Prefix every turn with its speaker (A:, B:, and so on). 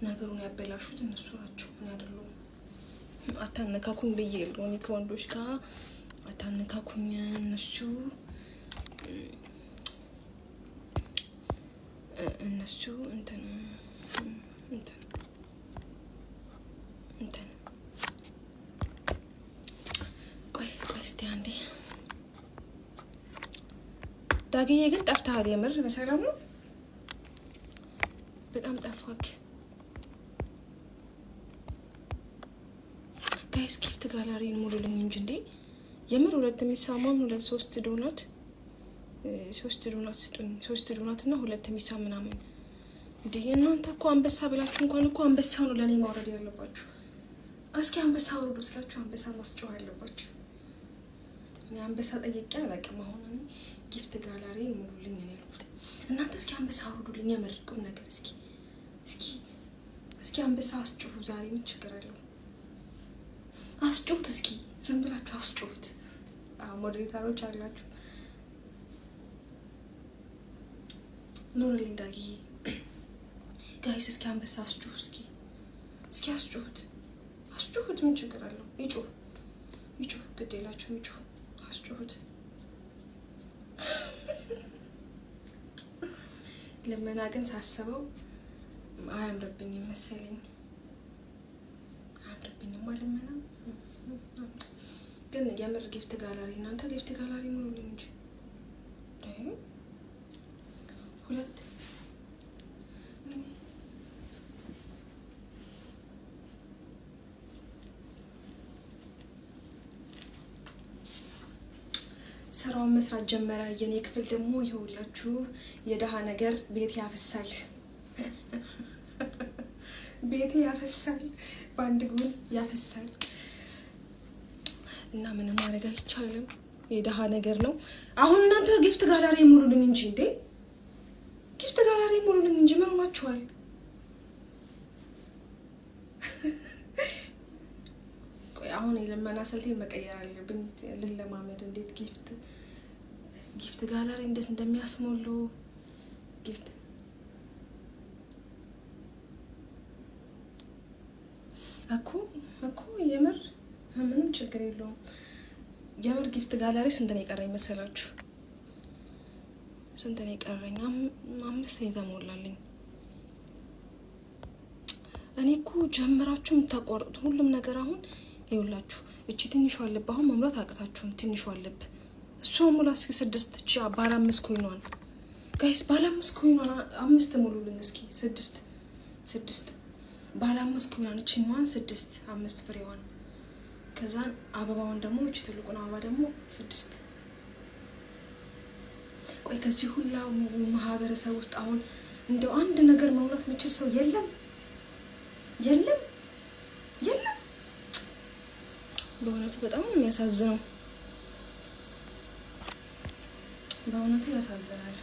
A: ነገሩን ያበላሹት እነሱ ናቸው፣ እኔ አይደለሁም። አታነካኩኝ ብዬለሁ። እኔ ከወንዶች ጋር አታነካኩኝ። እነሱ እንትን ቆይ እስቲ አንዴ ዳግዬ ግን ጠፍተሃል። የምር በሰላም ነው? በጣም ጠፋክ። ጋይስ ጊፍት ጋላሪን ሙሉልኝ እንጂ እንዴ! የምር 2 የሚሳማም 3 ዶናት 3 ዶናት ስጡኝ። 3 ዶናት እና 2 የሚሳም ምናምን እንዴ! እናንተ እኮ አንበሳ ብላችሁ እንኳን እኮ አንበሳ ነው ለኔ ማውረድ ያለባችሁ። እስኪ አንበሳ አውርዱ ስላችሁ አንበሳ ማስጨው ያለባችሁ። እኔ አንበሳ ጠይቄ አላውቅም። አሁን እኔ ጊፍት ጋላሪን ሙሉልኝ ነው ያልኩት። እናንተ እስኪ አንበሳ አውርዱልኝ። የምር ቁም ነገር እስኪ አንበሳ አስጩሁ። ዛሬ ምን ችግር አለው? አስጩት እስኪ፣ ዝም ብላችሁ አስጩት። ሞዴሬተሮች አላችሁ ኑርልኝ። ዳጊ ጋይስ እስኪ አንበሳ አስጩህ። እስኪ አስጩሁት። ምን ችግር አለው? ይጩህ ግድ የላችሁም። ይጩህ፣ አስጩሁት። ልመና ግን ሳስበው አያምርብኝም መሰለኝ። አያምርብኝም ልመና ግን የምር ጊፍት ጋላሪ እናንተ ጊፍት ጋላሪ ሙሉልኝ እንጂ 2 ስራውን መስራት ጀመረ። የኔ ክፍል ደግሞ ይኸውላችሁ የደሃ ነገር ቤት ያፈሳል። ቤት ያፈሳል፣ በአንድ ጎን ያፈሳል እና ምንም ማድረግ አይቻልም። የደሃ ነገር ነው። አሁን እናንተ ጊፍት ጋላሪ ሙሉልኝ እንጂ እንዴ! ጊፍት ጋላሪ ሙሉልኝ እንጂ ምን ሆናችኋል? ቆይ አሁን የለመና ስልቴን መቀየር አለብኝ። ልለማመድ እንዴት ጊፍት ጋላሪ እንዴት እንደሚያስሞሉ ጊፍት እኮ የምር ምንም ችግር የለውም። የምር ጊፍት ጋላሪ ስንት ነው የቀረኝ መሰላችሁ? ስንት ነው የቀረኝ? 5 ነው የተሞላልኝ። እኔ እኮ ጀምራችሁ የምታቋርጡት ሁሉም ነገር አሁን ይኸውላችሁ እቺ ትንሿ ልብ አሁን መሙላት አቅታችሁን። ትንሿ ልብ እሷ ሙላ እስኪ 6 እቺ ባለ 5 ኮይኗን ጋይስ፣ ባለ 5 ኮይኗን 5 ሙሉልኝ እስኪ 6 ባለ 5 ኮይኗን እቺኛዋን 5 ፍሬዋን። ከዛን አበባውን ደግሞ እቺ ትልቁን አበባ ደግሞ 6። ቆይ ከዚህ ሁላ ማህበረሰብ ውስጥ አሁን እንደው አንድ ነገር መሙላት የሚችል ሰው የለም። በእውነቱ በጣም ነው የሚያሳዝነው። በእውነቱ ያሳዝናል።